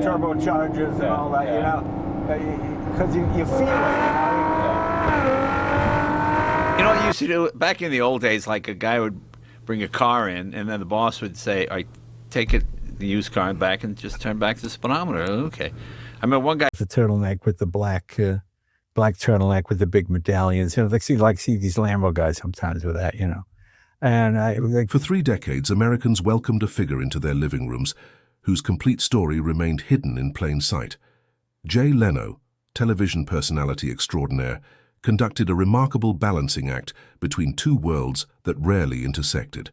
turbochargers and all that, you know, because you feel it, you know. You know what you used to do back in the old days? Like a guy would bring a car in, and then the boss would say, "I take it, the used car back, and just turn back the speedometer." Okay. I remember one guy. The turtleneck with the black turtleneck with the big medallions. You know, see these Lambo guys sometimes with that, you know. And for 3 decades, Americans welcomed a figure into their living rooms whose complete story remained hidden in plain sight. Jay Leno, television personality extraordinaire, conducted a remarkable balancing act between two worlds that rarely intersected.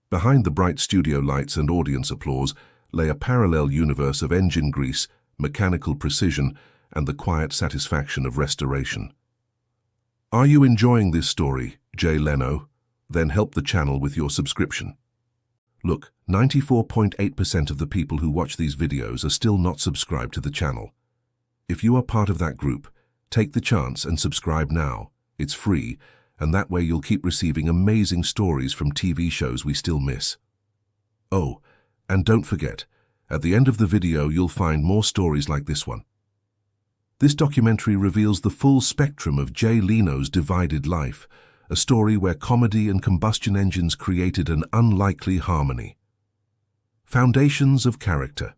Behind the bright studio lights and audience applause lay a parallel universe of engine grease, mechanical precision, and the quiet satisfaction of restoration. Are you enjoying this story, Jay Leno? Then help the channel with your subscription. Look, 94.8% of the people who watch these videos are still not subscribed to the channel. If you are part of that group, take the chance and subscribe now. It's free, and that way you'll keep receiving amazing stories from TV shows we still miss. Oh, and don't forget, at the end of the video you'll find more stories like this one. This documentary reveals the full spectrum of Jay Leno's divided life, a story where comedy and combustion engines created an unlikely harmony. Foundations of Character.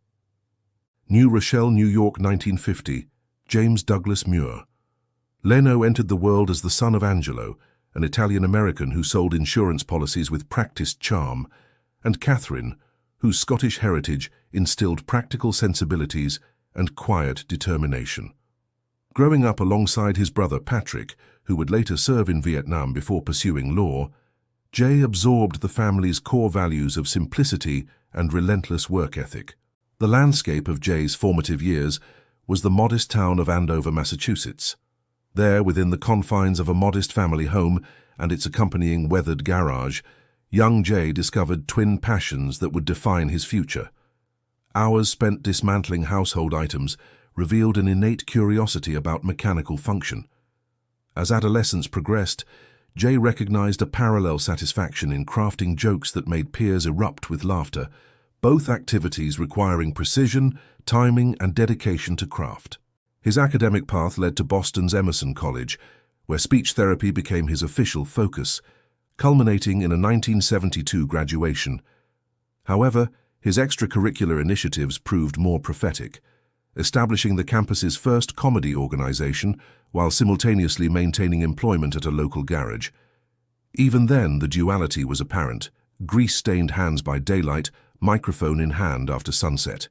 New Rochelle, New York, 1950. James Douglas Muir. Leno entered the world as the son of Angelo, an Italian-American who sold insurance policies with practiced charm, and Catherine, whose Scottish heritage instilled practical sensibilities and quiet determination. Growing up alongside his brother Patrick, who would later serve in Vietnam before pursuing law, Jay absorbed the family's core values of simplicity and relentless work ethic. The landscape of Jay's formative years was the modest town of Andover, Massachusetts. There, within the confines of a modest family home and its accompanying weathered garage, young Jay discovered twin passions that would define his future. Hours spent dismantling household items revealed an innate curiosity about mechanical function. As adolescence progressed, Jay recognized a parallel satisfaction in crafting jokes that made peers erupt with laughter, both activities requiring precision, timing, and dedication to craft. His academic path led to Boston's Emerson College, where speech therapy became his official focus, culminating in a 1972 graduation. However, his extracurricular initiatives proved more prophetic, establishing the campus's first comedy organization while simultaneously maintaining employment at a local garage. Even then, the duality was apparent: grease-stained hands by daylight, microphone in hand after sunset.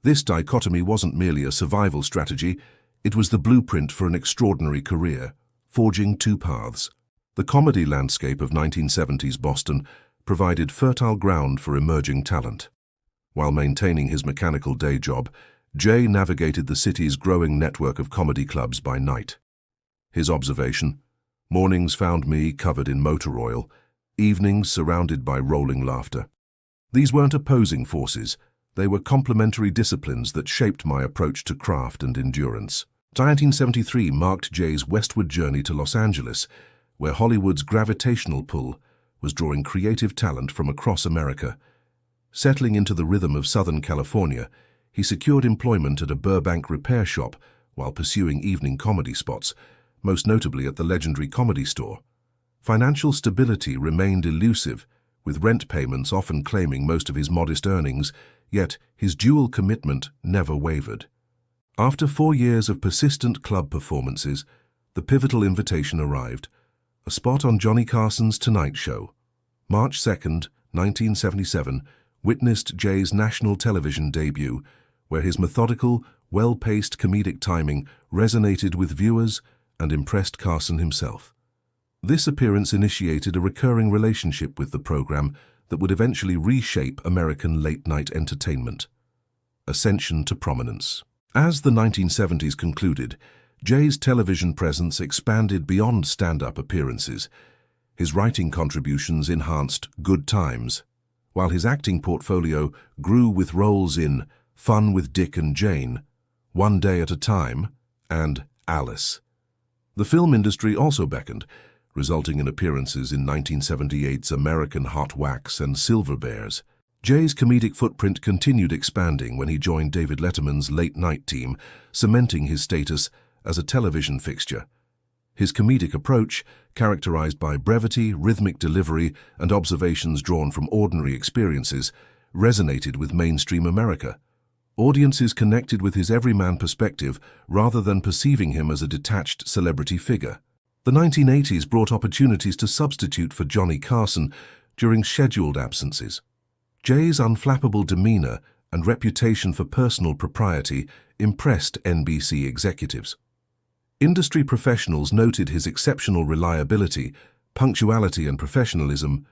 This dichotomy wasn't merely a survival strategy, it was the blueprint for an extraordinary career, forging two paths. The comedy landscape of 1970s Boston provided fertile ground for emerging talent. While maintaining his mechanical day job, Jay navigated the city's growing network of comedy clubs by night. His observation: mornings found me covered in motor oil, evenings surrounded by rolling laughter. These weren't opposing forces, they were complementary disciplines that shaped my approach to craft and endurance. 1973 marked Jay's westward journey to Los Angeles, where Hollywood's gravitational pull was drawing creative talent from across America. Settling into the rhythm of Southern California, he secured employment at a Burbank repair shop while pursuing evening comedy spots, most notably at the legendary Comedy Store. Financial stability remained elusive, with rent payments often claiming most of his modest earnings, yet his dual commitment never wavered. After 4 years of persistent club performances, the pivotal invitation arrived: a spot on Johnny Carson's Tonight Show. March 2nd, 1977, witnessed Jay's national television debut, where his methodical, well-paced comedic timing resonated with viewers and impressed Carson himself. This appearance initiated a recurring relationship with the program that would eventually reshape American late-night entertainment. Ascension to prominence. As the 1970s concluded, Jay's television presence expanded beyond stand-up appearances. His writing contributions enhanced Good Times, while his acting portfolio grew with roles in Fun with Dick and Jane, One Day at a Time, and Alice. The film industry also beckoned, resulting in appearances in 1978's American Hot Wax and Silver Bears. Jay's comedic footprint continued expanding when he joined David Letterman's late-night team, cementing his status as a television fixture. His comedic approach, characterized by brevity, rhythmic delivery, and observations drawn from ordinary experiences, resonated with mainstream America. Audiences connected with his everyman perspective rather than perceiving him as a detached celebrity figure. The 1980s brought opportunities to substitute for Johnny Carson during scheduled absences. Jay's unflappable demeanor and reputation for personal propriety impressed NBC executives. Industry professionals noted his exceptional reliability, punctuality, and professionalism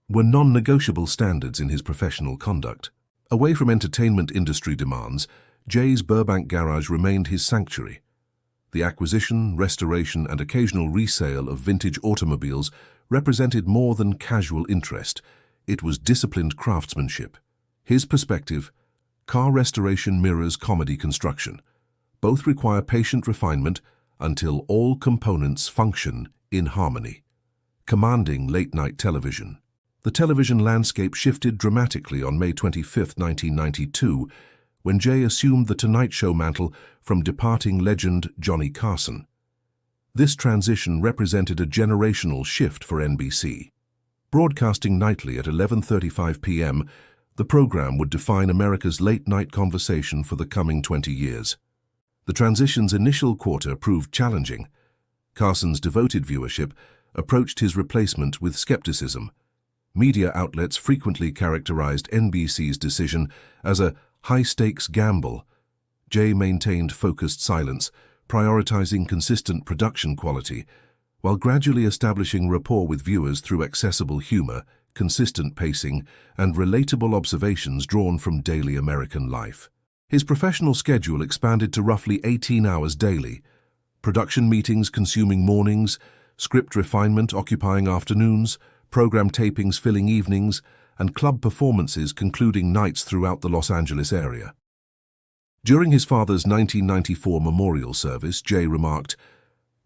were non-negotiable standards in his professional conduct. Away from entertainment industry demands, Jay's Burbank garage remained his sanctuary. The acquisition, restoration, and occasional resale of vintage automobiles represented more than casual interest. It was disciplined craftsmanship. His perspective: car restoration mirrors comedy construction. Both require patient refinement until all components function in harmony. Commanding late-night television. The television landscape shifted dramatically on May 25, 1992, when Jay assumed the Tonight Show mantle from departing legend Johnny Carson. This transition represented a generational shift for NBC. Broadcasting nightly at 11:35 p.m., the program would define America's late-night conversation for the coming 20 years. The transition's initial quarter proved challenging. Carson's devoted viewership approached his replacement with skepticism. Media outlets frequently characterized NBC's decision as a high-stakes gamble. Jay maintained focused silence, prioritizing consistent production quality, while gradually establishing rapport with viewers through accessible humor, consistent pacing, and relatable observations drawn from daily American life. His professional schedule expanded to roughly 18 hours daily, production meetings consuming mornings, script refinement occupying afternoons, program tapings filling evenings, and club performances concluding nights throughout the Los Angeles area. During his father's 1994 memorial service, Jay remarked,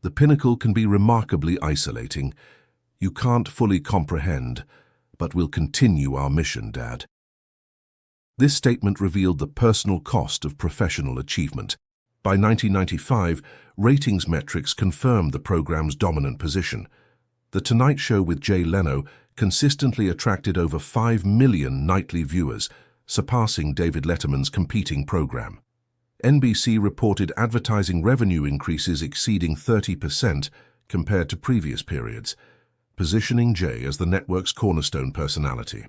"The pinnacle can be remarkably isolating. You can't fully comprehend, but we'll continue our mission, Dad." This statement revealed the personal cost of professional achievement. By 1995, ratings metrics confirmed the program's dominant position. The Tonight Show with Jay Leno consistently attracted over 5 million nightly viewers, surpassing David Letterman's competing program. NBC reported advertising revenue increases exceeding 30% compared to previous periods, positioning Jay as the network's cornerstone personality.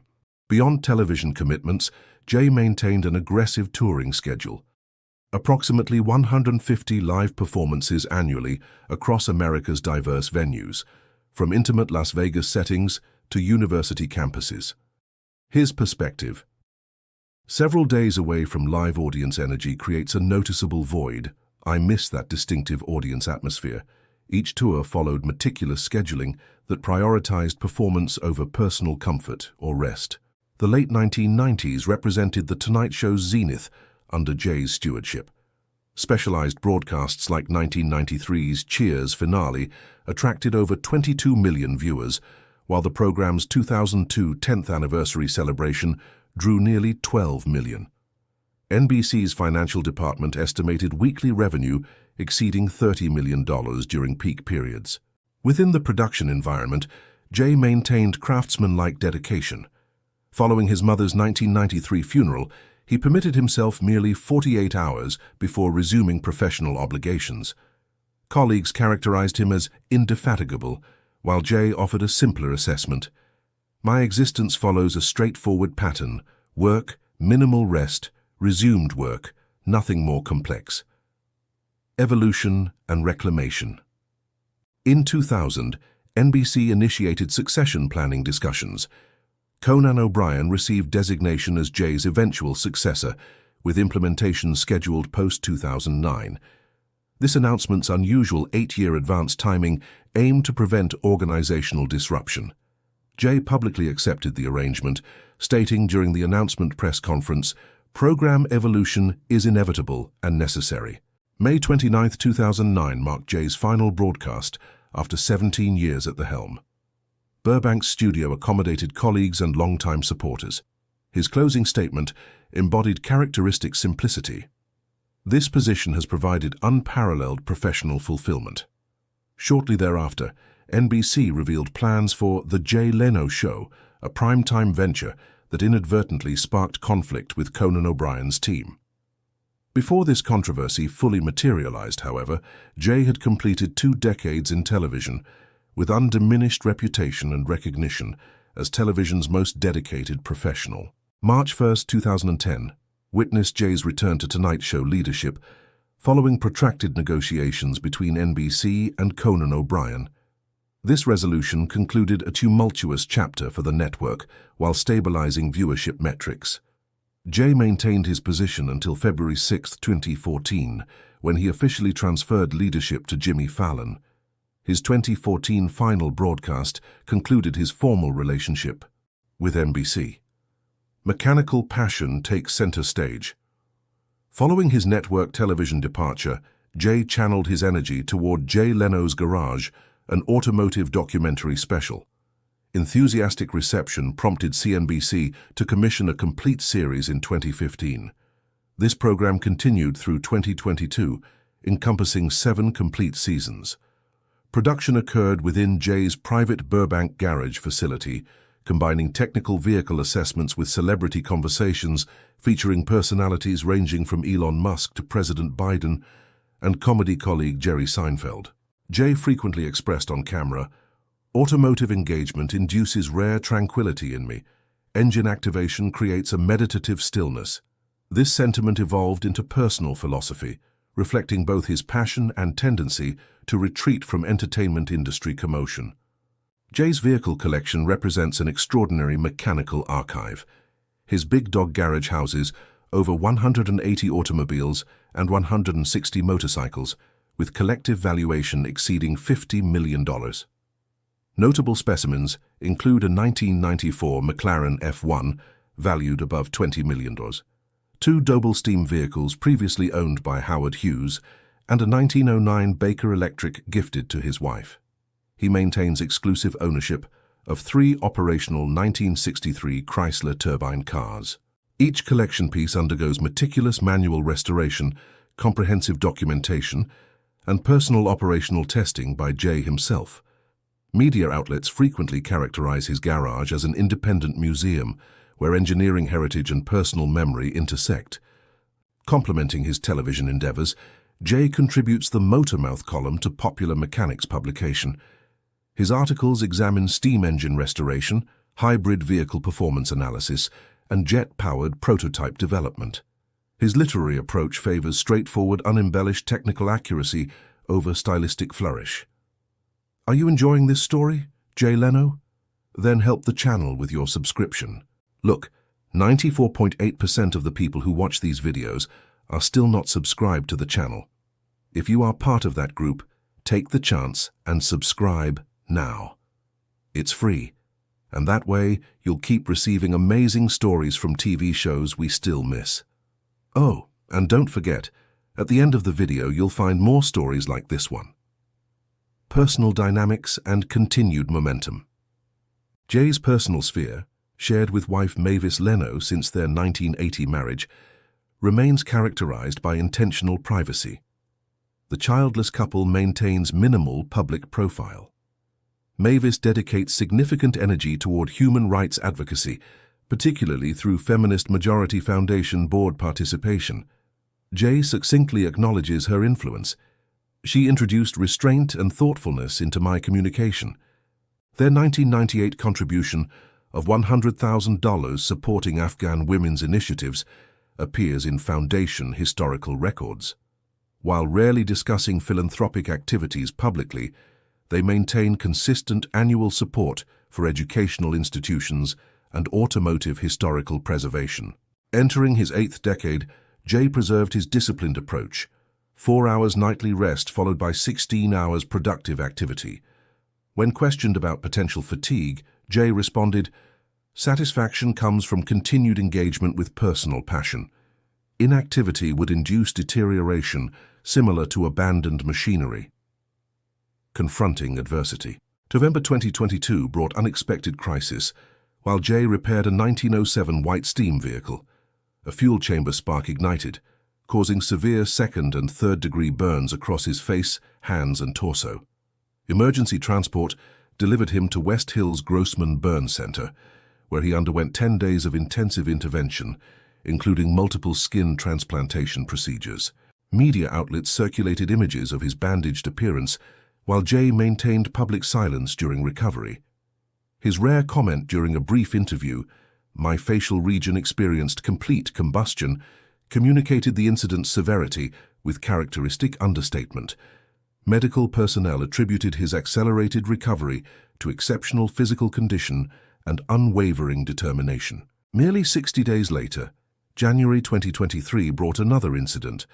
Beyond television commitments, Jay maintained an aggressive touring schedule. Approximately 150 live performances annually across America's diverse venues, from intimate Las Vegas settings to university campuses. His perspective: several days away from live audience energy creates a noticeable void. I miss that distinctive audience atmosphere. Each tour followed meticulous scheduling that prioritized performance over personal comfort or rest. The late 1990s represented the Tonight Show's zenith under Jay's stewardship. Specialized broadcasts like 1993's Cheers finale attracted over 22 million viewers, while the program's 2002 10th anniversary celebration drew nearly 12 million. NBC's financial department estimated weekly revenue exceeding $30 million during peak periods. Within the production environment, Jay maintained craftsman-like dedication. Following his mother's 1993 funeral, he permitted himself merely 48 hours before resuming professional obligations. Colleagues characterized him as indefatigable, while Jay offered a simpler assessment. "My existence follows a straightforward pattern: work, minimal rest, resumed work, nothing more complex." Evolution and reclamation. In 2000, NBC initiated succession planning discussions. Conan O'Brien received designation as Jay's eventual successor, with implementation scheduled post-2009. This announcement's unusual 8-year advance timing aimed to prevent organizational disruption. Jay publicly accepted the arrangement, stating during the announcement press conference, "Program evolution is inevitable and necessary." May 29, 2009 marked Jay's final broadcast after 17 years at the helm. Burbank's studio accommodated colleagues and longtime supporters. His closing statement embodied characteristic simplicity. This position has provided unparalleled professional fulfillment. Shortly thereafter, NBC revealed plans for The Jay Leno Show, a primetime venture that inadvertently sparked conflict with Conan O'Brien's team. Before this controversy fully materialized, however, Jay had completed 2 decades in television, with undiminished reputation and recognition as television's most dedicated professional. March 1, 2010, witnessed Jay's return to Tonight Show leadership following protracted negotiations between NBC and Conan O'Brien. This resolution concluded a tumultuous chapter for the network while stabilizing viewership metrics. Jay maintained his position until February 6, 2014, when he officially transferred leadership to Jimmy Fallon. His 2014 final broadcast concluded his formal relationship with NBC. Mechanical passion takes center stage. Following his network television departure, Jay channeled his energy toward Jay Leno's Garage, an automotive documentary special. Enthusiastic reception prompted CNBC to commission a complete series in 2015. This program continued through 2022, encompassing 7 complete seasons. Production occurred within Jay's private Burbank garage facility, combining technical vehicle assessments with celebrity conversations featuring personalities ranging from Elon Musk to President Biden and comedy colleague Jerry Seinfeld. Jay frequently expressed on camera, "Automotive engagement induces rare tranquility in me. Engine activation creates a meditative stillness." This sentiment evolved into personal philosophy, reflecting both his passion and tendency to retreat from entertainment industry commotion. Jay's vehicle collection represents an extraordinary mechanical archive. His Big Dog garage houses over 180 automobiles and 160 motorcycles, with collective valuation exceeding $50 million. Notable specimens include a 1994 McLaren F1, valued above $20 million, 2 Doble steam vehicles previously owned by Howard Hughes, and a 1909 Baker Electric gifted to his wife. He maintains exclusive ownership of 3 operational 1963 Chrysler turbine cars. Each collection piece undergoes meticulous manual restoration, comprehensive documentation, and personal operational testing by Jay himself. Media outlets frequently characterize his garage as an independent museum where engineering heritage and personal memory intersect. Complementing his television endeavors, Jay contributes the Motormouth column to Popular Mechanics publication. His articles examine steam engine restoration, hybrid vehicle performance analysis, and jet-powered prototype development. His literary approach favors straightforward, unembellished technical accuracy over stylistic flourish. Are you enjoying this story, Jay Leno? Then help the channel with your subscription. Look, 94.8% of the people who watch these videos are still not subscribed to the channel. If you are part of that group, take the chance and subscribe now. It's free, and that way you'll keep receiving amazing stories from TV shows we still miss. Oh, and don't forget, at the end of the video you'll find more stories like this one. Personal dynamics and continued momentum. Jay's personal sphere, shared with wife Mavis Leno since their 1980 marriage, remains characterized by intentional privacy. The childless couple maintains minimal public profile. Mavis dedicates significant energy toward human rights advocacy, particularly through Feminist Majority Foundation board participation. Jay succinctly acknowledges her influence. "She introduced restraint and thoughtfulness into my communication." Their 1998 contribution of $100,000 supporting Afghan women's initiatives appears in Foundation historical records. While rarely discussing philanthropic activities publicly, they maintain consistent annual support for educational institutions and automotive historical preservation. Entering his 8th decade, Jay preserved his disciplined approach: 4 hours nightly rest followed by 16 hours productive activity. When questioned about potential fatigue, Jay responded, "Satisfaction comes from continued engagement with personal passion. Inactivity would induce deterioration similar to abandoned machinery." Confronting adversity. November 2022 brought unexpected crisis while Jay repaired a 1907 white steam vehicle. A fuel chamber spark ignited, causing severe second- and third-degree burns across his face, hands, and torso. Emergency transport delivered him to West Hills Grossman Burn Center, where he underwent 10 days of intensive intervention, including multiple skin transplantation procedures. Media outlets circulated images of his bandaged appearance, while Jay maintained public silence during recovery. His rare comment during a brief interview, "My facial region experienced complete combustion," communicated the incident's severity with characteristic understatement. Medical personnel attributed his accelerated recovery to exceptional physical condition and unwavering determination. Merely 60 days later, January 2023 brought another incident,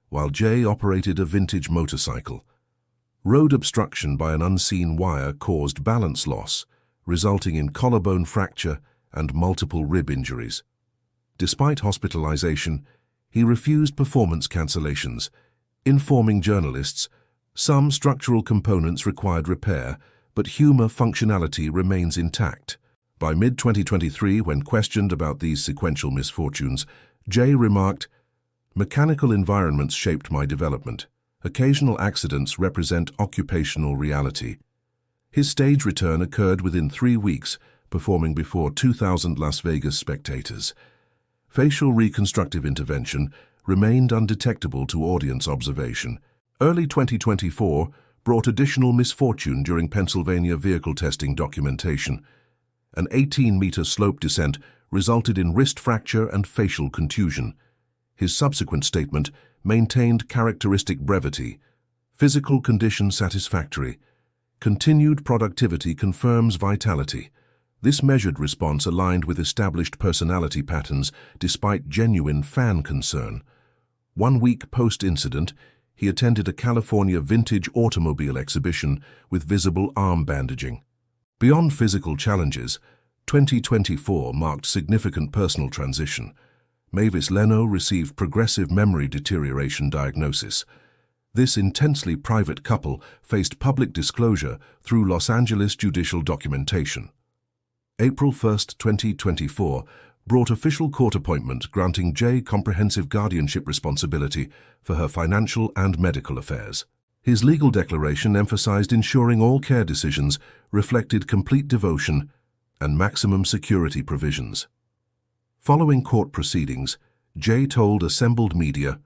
while Jay operated a vintage motorcycle. Road obstruction by an unseen wire caused balance loss, resulting in collarbone fracture and multiple rib injuries. Despite hospitalization, he refused performance cancellations, informing journalists some structural components required repair, but humor functionality remains intact. By mid-2023, when questioned about these sequential misfortunes, Jay remarked, "Mechanical environments shaped my development. Occasional accidents represent occupational reality." His stage return occurred within 3 weeks, performing before 2,000 Las Vegas spectators. Facial reconstructive intervention remained undetectable to audience observation. Early 2024 brought additional misfortune during Pennsylvania vehicle testing documentation. An 18-meter slope descent resulted in wrist fracture and facial contusion. His subsequent statement maintained characteristic brevity. Physical condition satisfactory. Continued productivity confirms vitality. This measured response aligned with established personality patterns despite genuine fan concern. 1 week post-incident, he attended a California vintage automobile exhibition with visible arm bandaging. Beyond physical challenges, 2024 marked significant personal transition. Mavis Leno received progressive memory deterioration diagnosis. This intensely private couple faced public disclosure through Los Angeles judicial documentation. April 1, 2024, brought official court appointment granting Jay comprehensive guardianship responsibility for her financial and medical affairs. His legal declaration emphasized ensuring all care decisions reflected complete devotion and maximum security provisions. Following court proceedings, Jay told assembled media,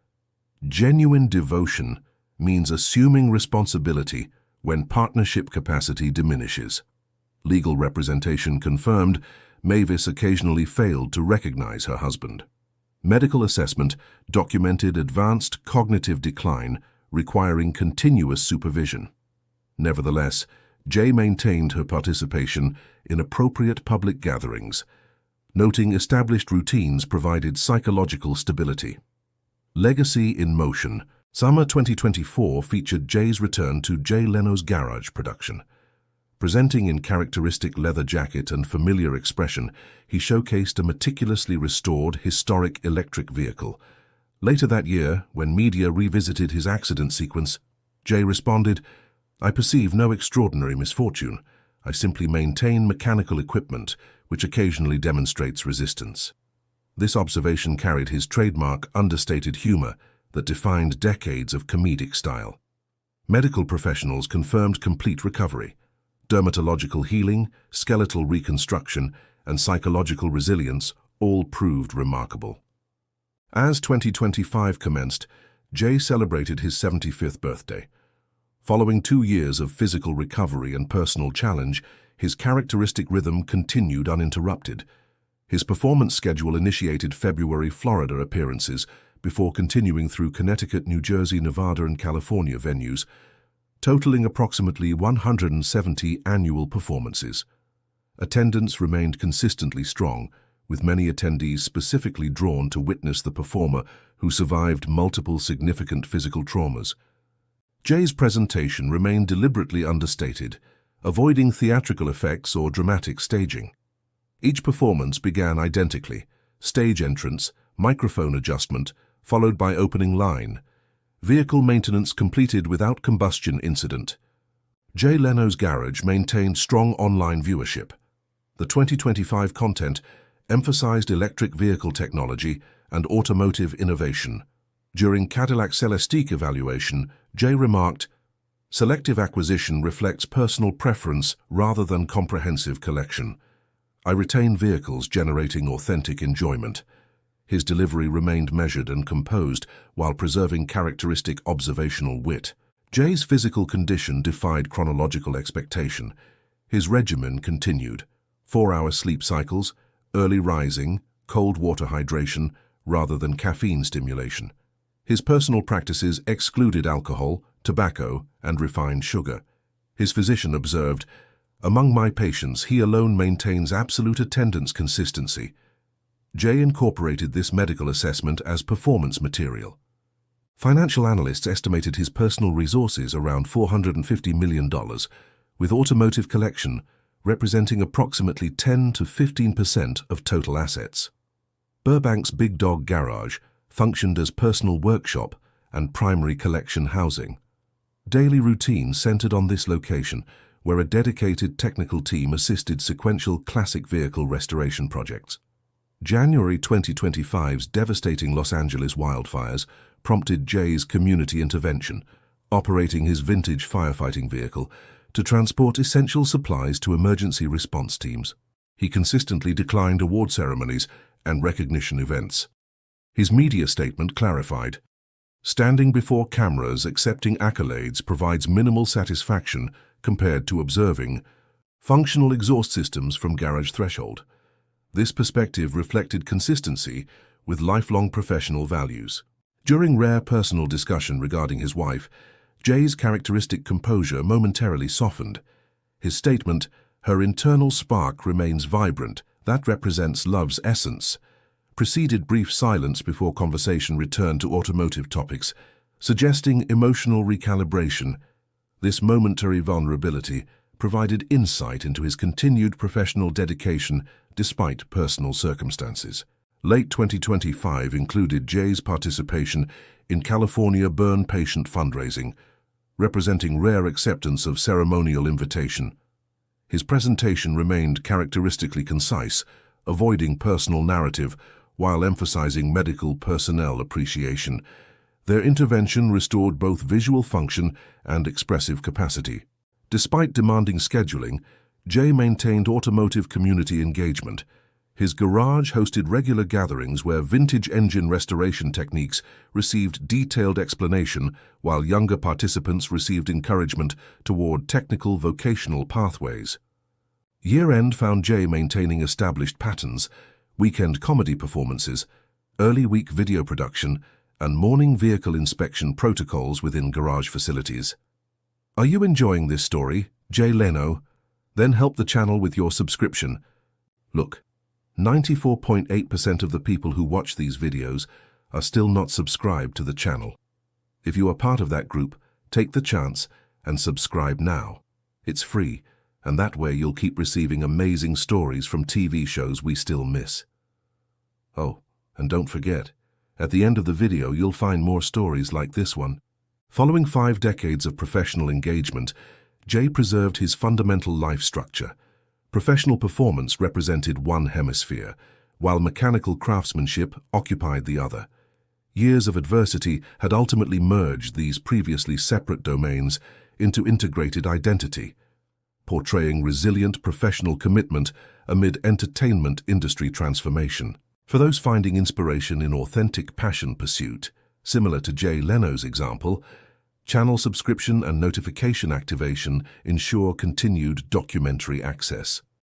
"Genuine devotion means assuming responsibility when partnership capacity diminishes." Legal representation confirmed Mavis occasionally failed to recognize her husband. Medical assessment documented advanced cognitive decline requiring continuous supervision. Nevertheless, Jay maintained her participation in appropriate public gatherings, noting established routines provided psychological stability. Legacy in motion. Summer 2024 featured Jay's return to Jay Leno's Garage production. Presenting in characteristic leather jacket and familiar expression, he showcased a meticulously restored, historic electric vehicle. Later that year, when media revisited his accident sequence, Jay responded, "I perceive no extraordinary misfortune. I simply maintain mechanical equipment, which occasionally demonstrates resistance." This observation carried his trademark understated humor that defined decades of comedic style. Medical professionals confirmed complete recovery. Dermatological healing, skeletal reconstruction, and psychological resilience all proved remarkable. As 2025 commenced, Jay celebrated his 75th birthday. Following 2 years of physical recovery and personal challenge, his characteristic rhythm continued uninterrupted. His performance schedule initiated February Florida appearances before continuing through Connecticut, New Jersey, Nevada, and California venues, totaling approximately 170 annual performances. Attendance remained consistently strong, with many attendees specifically drawn to witness the performer who survived multiple significant physical traumas. Jay's presentation remained deliberately understated, avoiding theatrical effects or dramatic staging. Each performance began identically: stage entrance, microphone adjustment, followed by opening line. Vehicle maintenance completed without combustion incident. Jay Leno's Garage maintained strong online viewership. The 2025 content emphasized electric vehicle technology and automotive innovation. During Cadillac Celestiq evaluation, Jay remarked, "Selective acquisition reflects personal preference rather than comprehensive collection. I retain vehicles generating authentic enjoyment." His delivery remained measured and composed while preserving characteristic observational wit. Jay's physical condition defied chronological expectation. His regimen continued: 4-hour sleep cycles, early rising, cold water hydration, rather than caffeine stimulation. His personal practices excluded alcohol, tobacco, and refined sugar. His physician observed, "Among my patients, he alone maintains absolute attendance consistency." Jay incorporated this medical assessment as performance material. Financial analysts estimated his personal resources around $450 million, with automotive collection representing approximately 10 to 15% of total assets. Burbank's Big Dog Garage functioned as personal workshop and primary collection housing. Daily routine centered on this location, where a dedicated technical team assisted sequential classic vehicle restoration projects. January 2025's devastating Los Angeles wildfires prompted Jay's community intervention, operating his vintage firefighting vehicle to transport essential supplies to emergency response teams. He consistently declined award ceremonies and recognition events. His media statement clarified, "Standing before cameras accepting accolades provides minimal satisfaction compared to observing functional exhaust systems from garage threshold." This perspective reflected consistency with lifelong professional values. During rare personal discussion regarding his wife, Jay's characteristic composure momentarily softened. His statement, "Her internal spark remains vibrant, that represents love's essence," preceded brief silence before conversation returned to automotive topics, suggesting emotional recalibration. This momentary vulnerability provided insight into his continued professional dedication despite personal circumstances. Late 2025 included Jay's participation in California burn patient fundraising, representing rare acceptance of ceremonial invitation. His presentation remained characteristically concise, avoiding personal narrative while emphasizing medical personnel appreciation. Their intervention restored both visual function and expressive capacity. Despite demanding scheduling, Jay maintained automotive community engagement. His garage hosted regular gatherings where vintage engine restoration techniques received detailed explanation, while younger participants received encouragement toward technical vocational pathways. Year-end found Jay maintaining established patterns: weekend comedy performances, early week video production, and morning vehicle inspection protocols within garage facilities. Are you enjoying this story, Jay Leno? Then help the channel with your subscription. Look, 94.8% of the people who watch these videos are still not subscribed to the channel. If you are part of that group, take the chance and subscribe now. It's free, and that way you'll keep receiving amazing stories from TV shows we still miss. Oh, and don't forget, at the end of the video you'll find more stories like this one. Following 5 decades of professional engagement, Jay preserved his fundamental life structure. Professional performance represented one hemisphere, while mechanical craftsmanship occupied the other. Years of adversity had ultimately merged these previously separate domains into integrated identity, portraying resilient professional commitment amid entertainment industry transformation. For those finding inspiration in authentic passion pursuit, similar to Jay Leno's example, channel subscription and notification activation ensure continued documentary access.